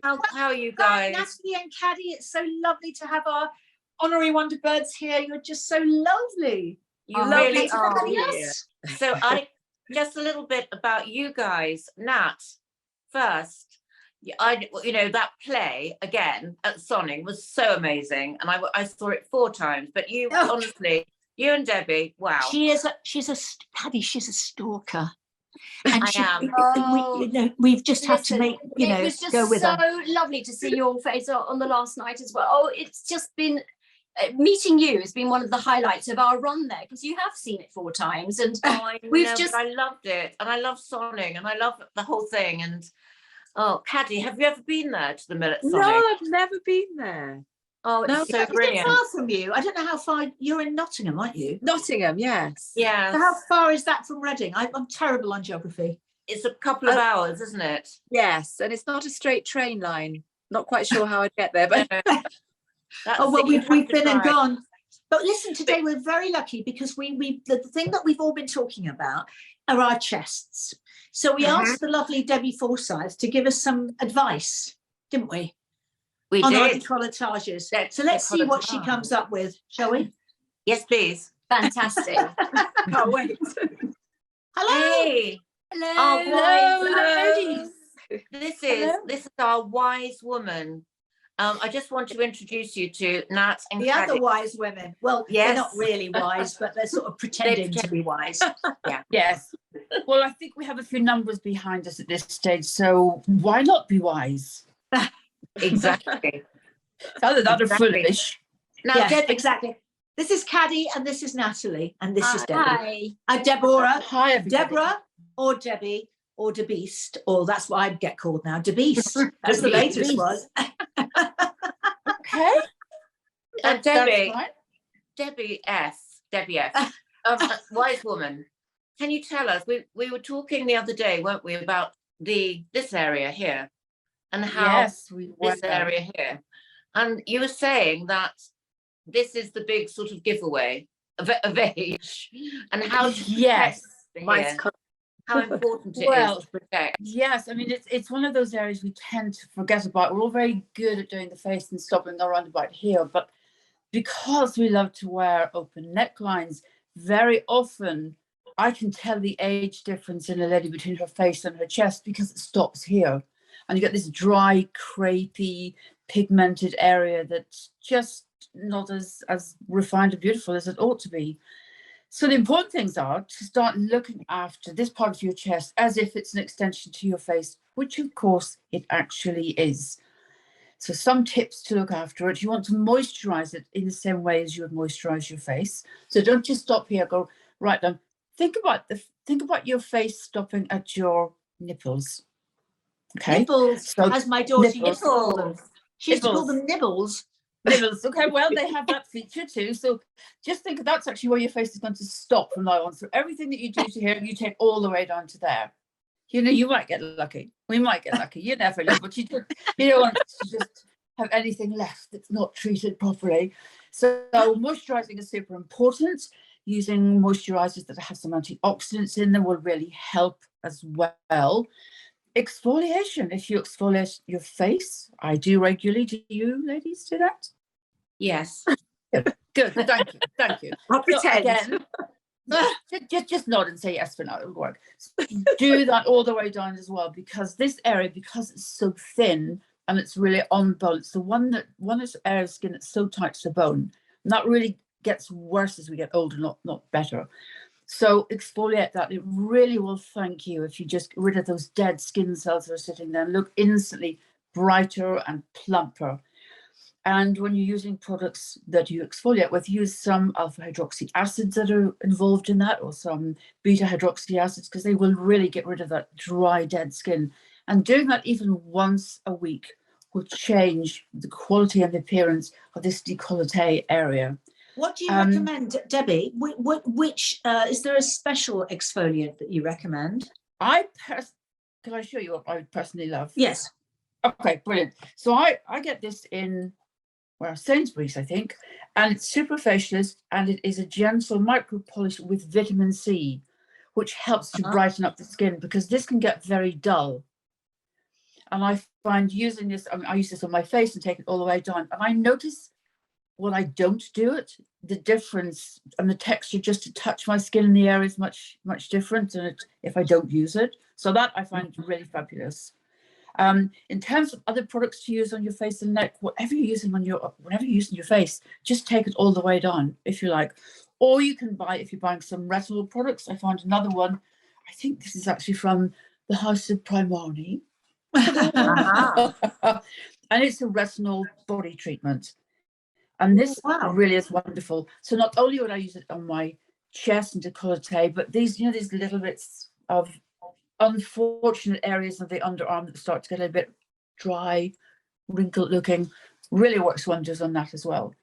How are you guys? Natalie and Caddy, it's so lovely to have our honorary Wonderbirds here. You're just so lovely. You really are. Yes. So just a little bit about you guys. Nat, first, that play again at Sonning was so amazing, and I saw it 4 times. But you, honestly, you and Debbie, wow. She's a stalker. And we've just had to make, it was just go with so her. Lovely to see your face on the last night as well. Oh, it's just been meeting you has been one of the highlights of our run there, because you have seen it 4 times, and I loved it, and I love Sonning, and I love the whole thing. And Caddy, have you ever been there to the mill at Sonning? No, I've never been there. Oh, it's so brilliant. Is it far from you? I don't know how far. You're in Nottingham, aren't you? Nottingham, yes. Yeah. So how far is that from Reading? I'm terrible on geography. It's a couple of hours, isn't it? Yes, and it's not a straight train line. Not quite sure how I'd get there, but we've been and gone. But listen, today we're very lucky because the thing that we've all been talking about are our chests. So we asked the lovely Debbie Forsythe to give us some advice, didn't we? We on did. Our decolletage. So let's see what she comes up with, shall we? Yes, please. Fantastic. Can't wait. Hello. Hey. Hello, ladies. This is our wise woman. I just want to introduce you to Nat and the Caddy. other wise women. Well, they're not really wise, but they're sort of pretending to be wise. Yeah. Yes. Well, I think we have a few numbers behind us at this stage, so why not be wise? Exactly. Other than that, foolish. Now, yes, exactly. This is Caddy, and this is Natalie, and this is Debbie. Hi. Deborah. Hi, everybody. Deborah or Debbie or DeBeast, or that's what I'd get called now. DeBeast. That's the latest one. Okay. And Debbie F. Wise woman. Can you tell us? We were talking the other day, weren't we, about this area here, and how this area here, and you were saying that this is the big sort of giveaway of age, and how how important it is to protect. Yes, I mean it's one of those areas we tend to forget about. We're all very good at doing the face and stopping around about here, but because we love to wear open necklines, very often I can tell the age difference in a lady between her face and her chest because it stops here. And you get this dry, crepey, pigmented area that's just not as refined and beautiful as it ought to be. So the important things are to start looking after this part of your chest as if it's an extension to your face, which of course it actually is. So some tips to look after it. You want to moisturize it in the same way as you would moisturize your face. So don't just stop here, go right down. Think about your face stopping at your nipples. Okay. Nipples, so as my daughter used to call them. She used to call them nibbles. Nibbles. Okay, well, they have that feature too. So just think that's actually where your face is going to stop from now on. So everything that you do to here, you take all the way down to there. You know, you might get lucky. We might get lucky. You never know, but you don't want to just have anything left that's not treated properly. So moisturizing is super important. Using moisturizers that have some antioxidants in them will really help as well. Exfoliation. If you exfoliate your face, I do regularly. Do you ladies do that? Yes. Good. Thank you. I'll pretend. Just nod and say yes for now. It'll work. Do that all the way down as well, because this area, because it's so thin and it's really on bone, it's the one area of skin that's so tight to the bone, and that really gets worse as we get older, not better. So exfoliate that. It really will thank you if you just get rid of those dead skin cells that are sitting there and look instantly brighter and plumper. And when you're using products that you exfoliate with, use some alpha hydroxy acids that are involved in that, or some beta hydroxy acids, because they will really get rid of that dry, dead skin. And doing that even once a week will change the quality and the appearance of this décolleté area. What do you recommend, Debbie? Which is there a special exfoliant that you recommend? Can I show you what I personally love? Yes. Okay, brilliant. So I get this in Sainsbury's, I think, and it's superfacialist, and it is a gentle micro polish with vitamin C, which helps to brighten up the skin, because this can get very dull. And I find using this, I use this on my face and take it all the way down. And I notice when I don't do it, the difference and the texture just to touch my skin in the area is much, much different than it if I don't use it. So that I find really fabulous. In terms of other products to use on your face and neck, whenever you're using your face, just take it all the way down if you like. Or you can buy, if you're buying some retinol products, I found another one. I think this is actually from the House of Primani. And it's a retinol body treatment. And this really is wonderful. So not only would I use it on my chest and décolleté, but these, these little bits of unfortunate areas of the underarm that start to get a bit dry, wrinkled looking, really works wonders on that as well.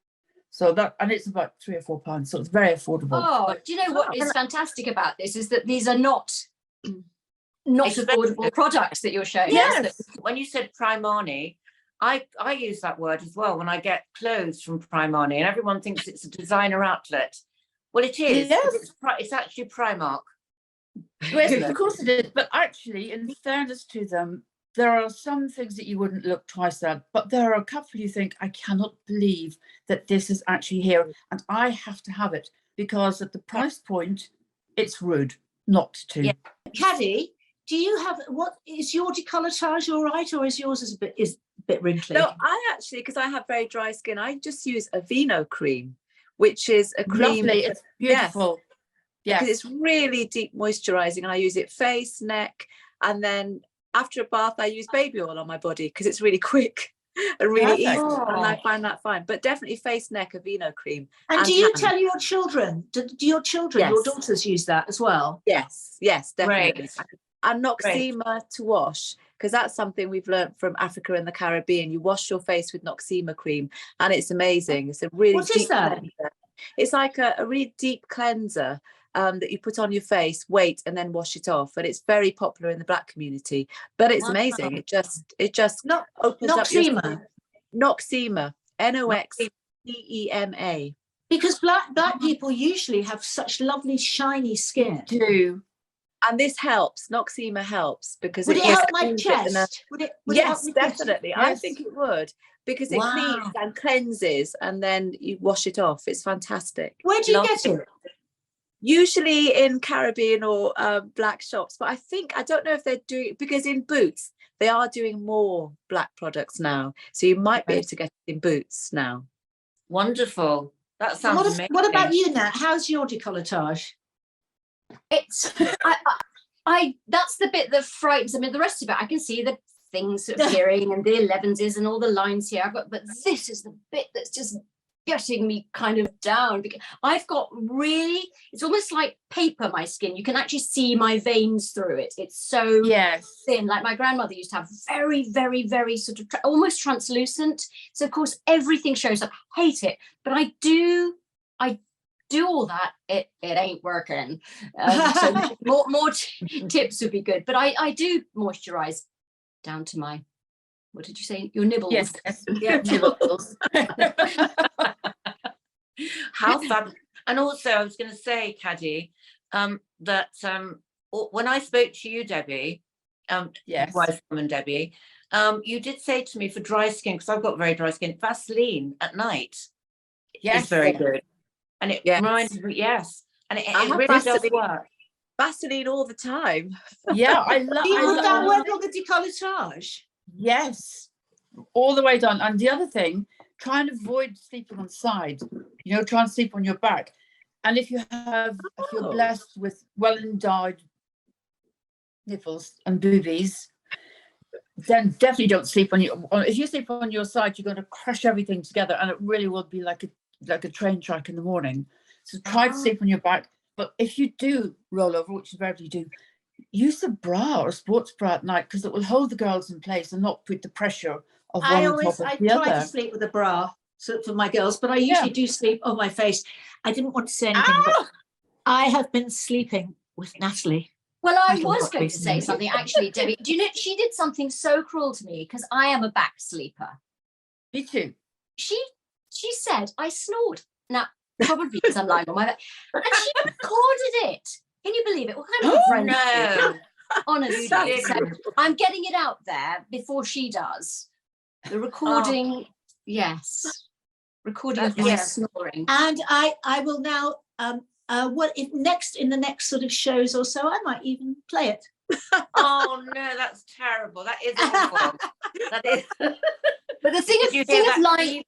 So that, and it's about £3 or £4, so it's very affordable. Oh, do you know what is fantastic about this is that these are not affordable products that you're showing. Yes. When you said Primani, I use that word as well when I get clothes from Primani, and everyone thinks it's a designer outlet. Well, it is. Yes. It's actually Primark. Yes, of course it is. But actually, in fairness to them, there are some things that you wouldn't look twice at, but there are a couple you think, I cannot believe that this is actually here, and I have to have it, because at the price point, it's rude not to. Yeah. Caddy, do you have, what is your décolletage all right, or is yours a bit wrinkly? No, I actually, because I have very dry skin, I just use Aveeno cream, which is a cream. Lovely, it's beautiful. Yes, because it's really deep moisturizing, and I use it face, neck, and then after a bath I use baby oil on my body because it's really quick and really easy, and I find that fine. But definitely face, neck, Aveeno cream. And do you tell your children, do your children, your daughters use that as well? Yes, definitely. Great. And Noxema to wash, because that's something we've learned from Africa and the Caribbean. You wash your face with Noxema cream, and it's amazing. It's a really what is that? Cleanser. It's like a really deep cleanser that you put on your face, wait, and then wash it off. And it's very popular in the Black community. But it's amazing. It just opens Noxema. up your Noxema, Noxema. Because black people usually have such lovely shiny skin. Do. And this helps. Noxema helps because would it help my chest? Yes, definitely. Yes. I think it would, because it cleans and cleanses, and then you wash it off. It's fantastic. Where do you get it? Usually in Caribbean or Black shops, but I don't know if they're doing, because in Boots they are doing more Black products now, so you might be able to get it in Boots now. Wonderful. That sounds amazing. What about you, Nat? How's your décolletage? It's I that's the bit that frightens. I mean, the rest of it I can see the things appearing and the 11s and all the lines here, but this is the bit that's just getting me kind of down, because I've got really, it's almost like paper, my skin. You can actually see my veins through it. It's so thin. Like my grandmother used to have very, very, very sort of almost translucent. So of course everything shows up. Hate it, but I do all that. It ain't working. So more tips would be good. But I do moisturize down to my, what did you say? Your nibbles. Yes. Yeah, nibbles. How fun. And also I was going to say, Caddy, that when I spoke to you, Debbie, wise woman Debbie, you did say to me, for dry skin, because I've got very dry skin, Vaseline at night is very good. And it reminds me, and it really does work. Vaseline all the time. Yeah, I love. Do you put that work on the décolletage? Yes, all the way down. And the other thing, try and avoid sleeping on side. Try and sleep on your back. And if you're blessed with well-endowed nipples and boobies, then definitely don't sleep on your. If you sleep on your side, you're going to crush everything together, and it really will be like a train track in the morning. So try to sleep on your back. But if you do roll over, which invariably you do, use a bra or a sports bra at night, because it will hold the girls in place and not put the pressure of one on top of the other. I try to sleep with a bra for my girls, but I usually do sleep on my face. I didn't want to say anything, but I have been sleeping with Natalie. Well, I was going to say something, actually, Debbie. Do you know, she did something so cruel to me, because I am a back sleeper. Me too. She said I snored. Now, probably because I'm lying on my back. And she recorded it. Can you believe it? What kind of a friend? No. Honestly, so I'm getting it out there before she does. The recording, yes, recording of my snoring. And I will now. What if next in the next sort of shows or so, I might even play it. Oh no, that's terrible. That is awful. That is. But the thing of lying,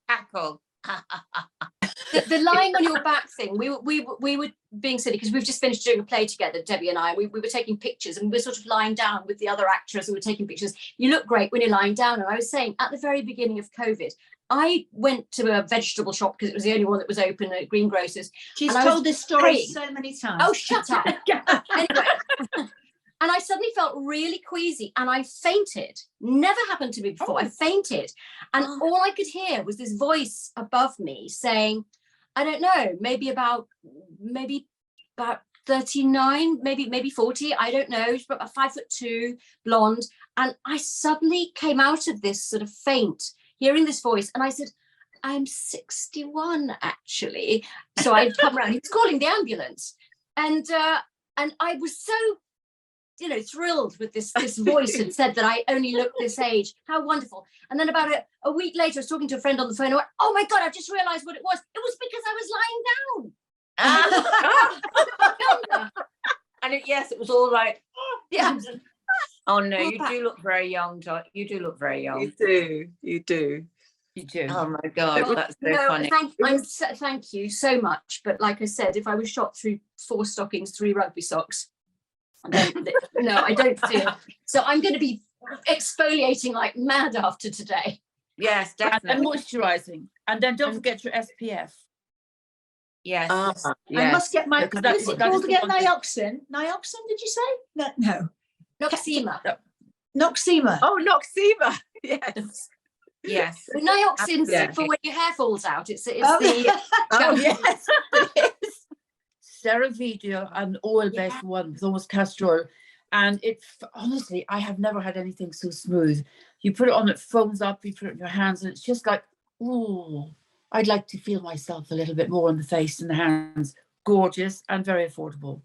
cackle. the lying on your back thing, we were being silly because we've just finished doing a play together, Debbie and I. We were taking pictures and we were sort of lying down with the other actress and we were taking pictures. You look great when you're lying down. And I was saying at the very beginning of COVID, I went to a vegetable shop because it was the only one that was open at Greengrocers. She's told this story so many times. Oh, shut up. Anyway. And I suddenly felt really queasy and I fainted. Never happened to me before. I fainted. And all I could hear was this voice above me saying, I don't know, maybe about 39, maybe 40. I don't know. She's about 5'2", blonde. And I suddenly came out of this sort of faint, hearing this voice. And I said, I'm 61, actually. So I'd come around. He was calling the ambulance. And I was so thrilled with this voice had said that I only looked this age. How wonderful. And then about a week later, I was talking to a friend on the phone. I went, oh my God, I've just realized what it was. It was because I was lying down. And yes, it was all right. Yeah. Oh no, you do look very young, you do look very young. You do. Oh my God, that's so funny. Thank you so much. But like I said, if I was shot through 4 stockings, 3 rugby socks, then no, I don't feel. So I'm going to be exfoliating like mad after today. Yes, definitely. And moisturising. And then don't forget your SPF. Yes. I must get my, is it called again? Nioxin? Nioxin, did you say? No. Noxema. Noxema. Oh, Noxema. Yes. Yes. The Nioxin's for when your hair falls out. It's the yes. CeraVe, an oil-based one with almost castor oil, and honestly, I have never had anything so smooth. You put it on, it foams up. You put it in your hands, and it's just like, ooh, I'd like to feel myself a little bit more on the face and the hands. Gorgeous and very affordable.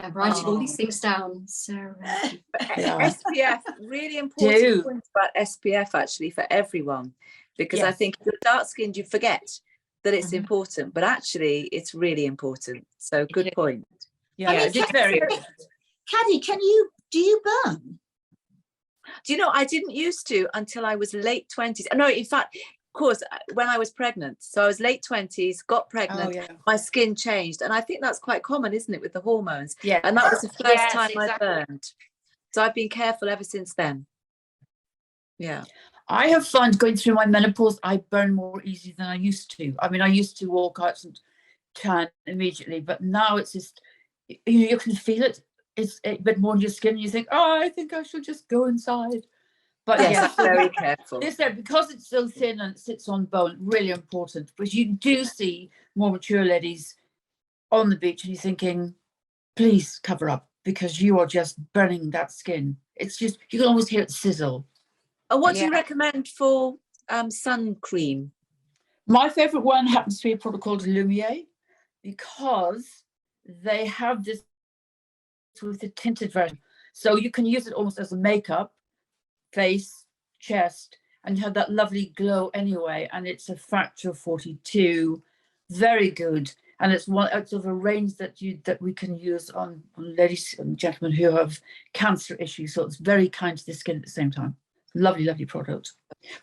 I'm writing all these things down. CeraVe. SPF, really important point about SPF actually for everyone, because I think if you're dark-skinned, you forget that it's important, but actually it's really important. So good point. Yeah, it's very good. Caddy, do you burn? Do you know, I didn't used to until I was late 20s. No, in fact, of course, when I was pregnant. So I was late 20s, got pregnant, my skin changed. And I think that's quite common, isn't it, with the hormones? Yeah. And that was the first time I burned. So I've been careful ever since then. Yeah. I have found going through my menopause, I burn more easily than I used to. I mean, I used to walk out and tan immediately, but now it's just, you can feel it. It's a bit more in your skin. You think, oh, I think I should just go inside. But yes, very careful. Because it's so thin and it sits on bone, really important. But you do see more mature ladies on the beach and you're thinking, please cover up because you are just burning that skin. It's just, you can almost hear it sizzle. And what do you recommend for sun cream? My favourite one happens to be a product called Lumiere, because they have this with the tinted version. So you can use it almost as a makeup, face, chest, and you have that lovely glow anyway. And it's a factor of 42, very good. And it's one out of a range that we can use on ladies and gentlemen who have cancer issues. So it's very kind to the skin at the same time. Lovely, lovely product.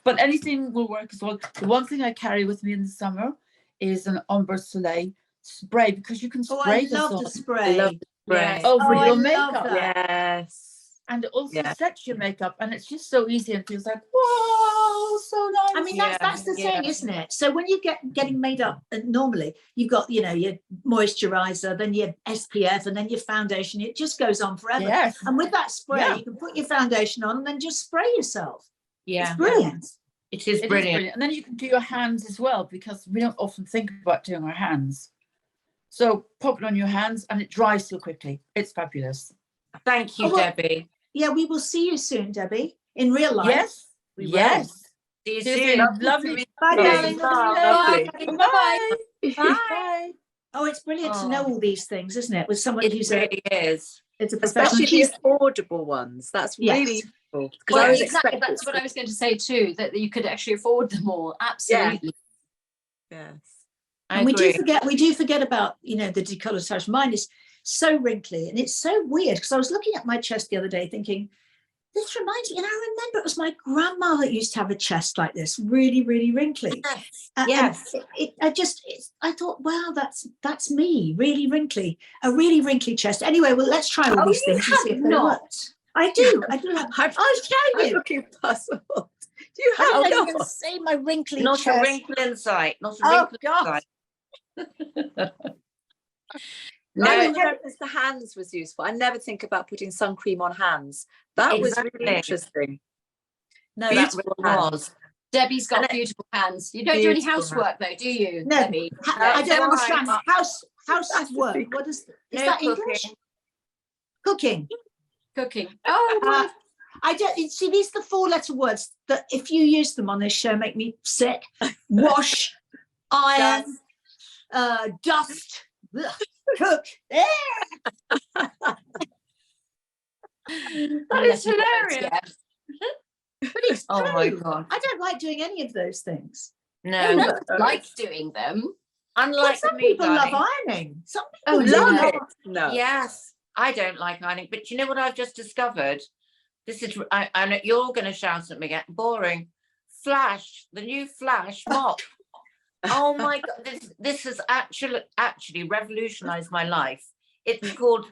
But anything will work as well. The one thing I carry with me in the summer is an Ombre Soleil spray, because you can spray I love the spray. Over your makeup. Yes. And it also sets your makeup, and it's just so easy and feels like, whoa, so nice. I mean, that's the thing, isn't it? So when you getting made up, normally you've got, your moisturizer, then your SPF, and then your foundation. It just goes on forever. Yes. And with that spray, you can put your foundation on and then just spray yourself. Yeah. It's brilliant. It is brilliant. And then you can do your hands as well, because we don't often think about doing our hands. So pop it on your hands and it dries so quickly. It's fabulous. Thank you, Debbie. Yeah, we will see you soon, Debbie, in real life. Yes. Yes. See you soon. Lovely. Bye, darling. Bye. Bye. Bye. Oh, it's brilliant to know all these things, isn't it? With someone who's really is. It's a professional. Especially the affordable ones. That's really useful. Well, exactly. That's what I was going to say too, that you could actually afford them all. Absolutely. Yes. And we do forget about, you know, the decolletage. Mine is so wrinkly, and it's so weird because I was looking at my chest the other day thinking, this reminds me, and I remember it was my grandma that used to have a chest like this, really, really wrinkly. Yes. I thought, wow, that's me, really wrinkly, a really wrinkly chest. Anyway, well, let's try all these things and see if they work. I do. I'll show you. I'm looking puzzled. Do you have I'm going to say my wrinkly Not chest. a wrinkle in sight. Not a wrinkle in sight. No, I noticed the hands was useful. I never think about putting sun cream on hands. That was really interesting. No, Beautiful was. Debbie's got beautiful hands. You don't do any housework though, do you, no, Debbie? I don't understand. Housework. What is that English? Cooking. Oh, I don't see. These are the 4-letter words that, if you use them on this show, make me sick. Wash, iron, dust, cook. That is hilarious. But it's Oh true. my God. I don't like doing any of those things. no, No. like doing them. Unlike Some me, people darling. love ironing. Some people Love do. it. No. Yes, I don't like ironing, but you know what I've just discovered? This is, I know you're all going to shout at me again. Boring. Flash, the new Flash mop. Oh my God, this has actually revolutionized my life. It's called,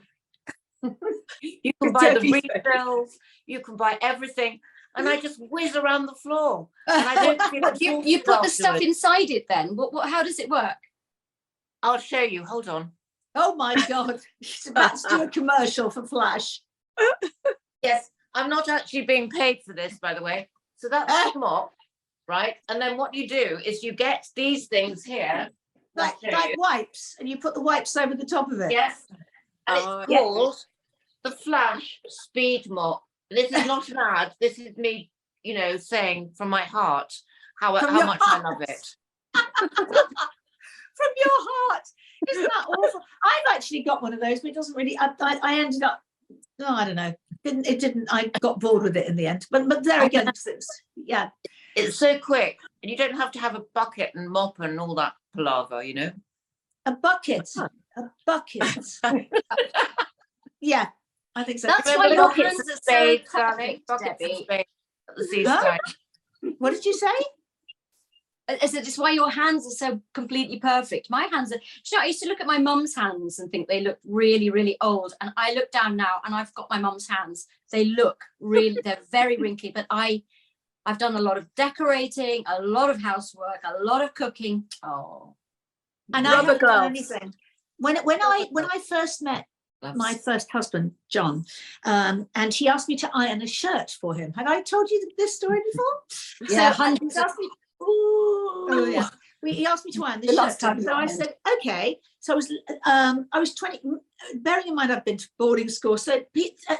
you can buy the refills, you can buy everything, and I just whiz around the floor. And I don't feel You put the stuff afterwards. inside it then. How does it work? I'll show you, hold on. Oh my God. She's about to do a commercial for Flash. Yes, I'm not actually being paid for this, by the way. So that's the mop, right? And then what you do is you get these things here. Like wipes, and you put the wipes over the top of it. Yes. And it's called the Flash Speed Mop. This is not an ad. This is me, you know, saying from my heart how much I love it. From your heart. Isn't that awful? I've actually got one of those, but it doesn't really. I ended up. No, I don't know. It didn't. I got bored with it in the end. But there again, It's so quick, and you don't have to have a bucket and mop and all that palaver, you know. A bucket. Yeah, I think so. That's why your Buckets hands and are so spades, perfect, darling, buckets and Debbie. spades at the seaside. What did you say? I said, it's why your hands are so completely perfect. My hands are, you know, I used to look at my mum's hands and think they look really, really old. And I look down now and I've got my mum's hands. They look really, they're very wrinkly, but I've done a lot of decorating, a lot of housework, a lot of cooking. Oh. And I haven't done anything. When I first met my first husband, John, and he asked me to iron a shirt for him. Have I told you this story before? Yeah, so he asked me to iron this shirt. So I said, okay. So I was 20, bearing in mind I've been to boarding school, so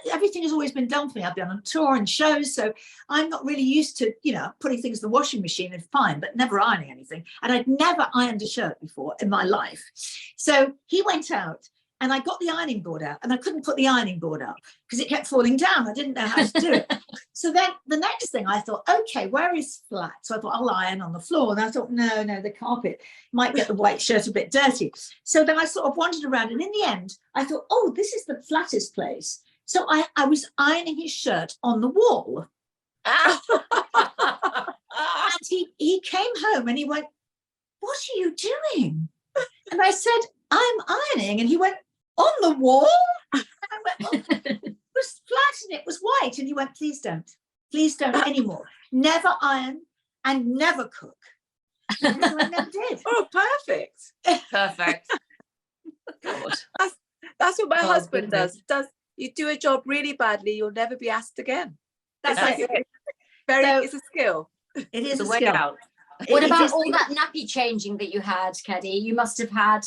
everything has always been done for me. I've been on tour and shows, so I'm not really used to, you know, putting things in the washing machine and fine, but never ironing anything. And I'd never ironed a shirt before in my life. So he went out and I got the ironing board out, and I couldn't put the ironing board up because it kept falling down. I didn't know how to do it. So then the next thing I thought, okay, where is flat? So I thought I'll iron on the floor. And I thought, no, the carpet might get the white shirt a bit dirty. So then I sort of wandered around, and in the end, I thought, oh, this is the flattest place. So I was ironing his shirt on the wall. And he came home and he went, what are you doing? And I said, I'm ironing. And he went, on the wall? And I went, well, it was flat and it was white. And he went, please don't anymore. Never iron and never cook. And so I never did. Oh, perfect. Perfect. God. That's what my husband does. You do a job really badly, you'll never be asked again. That's it. It's a skill. It is The a way skill. out. What about all that nappy changing that you had, Keddy? You must have had.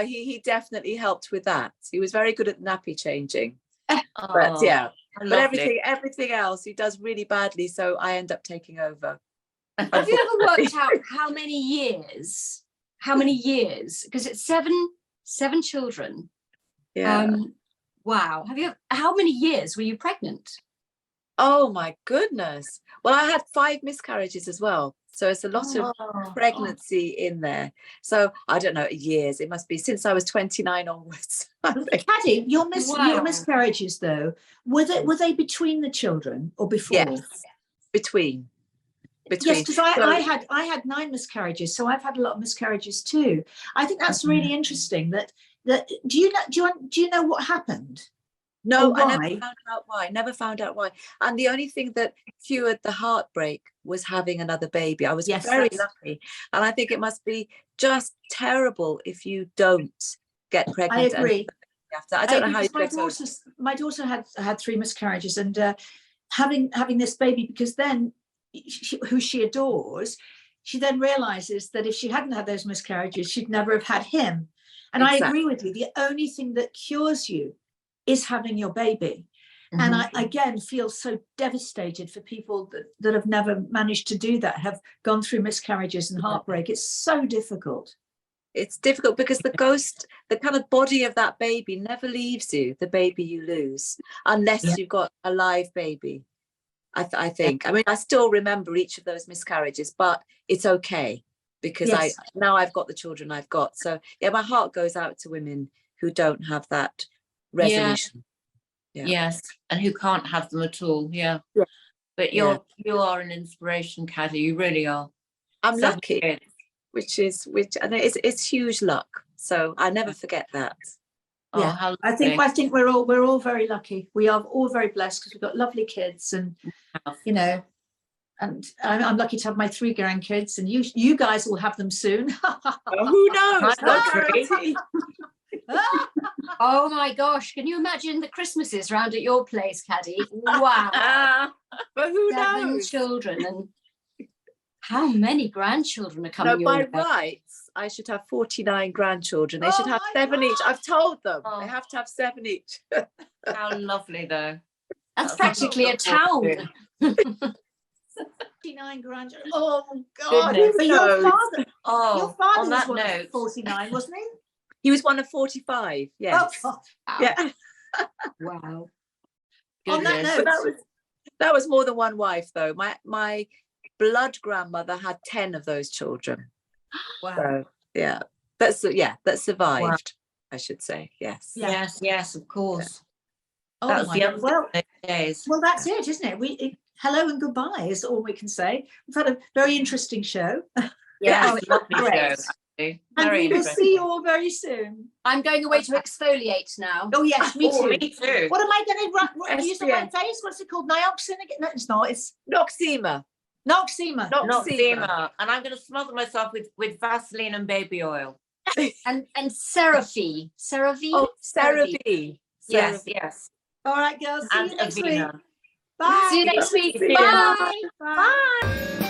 He definitely helped with that. He was very good at nappy changing. Oh, But yeah, but lovely. everything else he does really badly, so I end up taking over. Have you ever worked out how many years? Because it's seven children. Yeah. Wow. How many years were you pregnant? Oh my goodness. Well, I had 5 miscarriages as well. So it's a lot of pregnancy in there. So I don't know, years. It must be since I was 29 onwards. Caddy, your miscarriages though, were they between the children or before? Yes, between. Yes, because I had 9 miscarriages, so I've had a lot of miscarriages too. I think that's really interesting. That do you know what happened? No, I never found out why. And the only thing that cured the heartbreak was having another baby. I was very lucky. And I think it must be just terrible if you don't get pregnant. I agree. I don't know how you my daughter had 3 miscarriages, and having this baby, because then who she adores, she then realizes that if she hadn't had those miscarriages, she'd never have had him. And I agree with you. The only thing that cures you is having your baby. And I again feel so devastated for people that have never managed to do that, have gone through miscarriages and heartbreak. It's so difficult. It's difficult because the kind of body of that baby never leaves you, the baby you lose, unless you've got a live baby. I think. I mean, I still remember each of those miscarriages, but it's okay because now I've got the children I've got. So yeah, my heart goes out to women who don't have that resolution. Yes, and who can't have them at all. But you are an inspiration, Caddy. You really are. I'm lucky, and it's huge luck. So I never forget that. Yeah, I think we're all very lucky. We are all very blessed because we've got lovely kids, and you know, and I'm lucky to have my 3 grandkids, and you guys will have them soon. Who knows? No guarantee. Oh my gosh, can you imagine the Christmases round at your place, Caddy? Wow. But who 7 knows? children, and how many grandchildren are coming your way? By rights, I should have 49 grandchildren. They should have 7 each. I've told them they have to have 7 each. How lovely, though. That's practically a town. 49 grandchildren. Oh God! But your father was one of 49, wasn't he? He was one of 45. Yes. Oh, yeah. Wow. On that note, that was more than one wife, though. My blood grandmother had 10 of those children. Wow. So, that survived. I should say. Yes. Yes, of course. Oh That's my God. Well, that's it, isn't it? Hello and goodbye is all we can say. We've had a very interesting show. Lovely show. And we will see you all very soon. I'm going away to exfoliate now. Oh yes, me too. Me too. What am I going to use on my face? What's it called? Nioxin again? No, it's not. It's Noxema. Noxema. And I'm going to smother myself with Vaseline and baby oil. and CeraVe. CeraVe. Oh, CeraVe. Yes. All right, girls. See you next week. Avena. Bye. See you next week. Bye. Bye.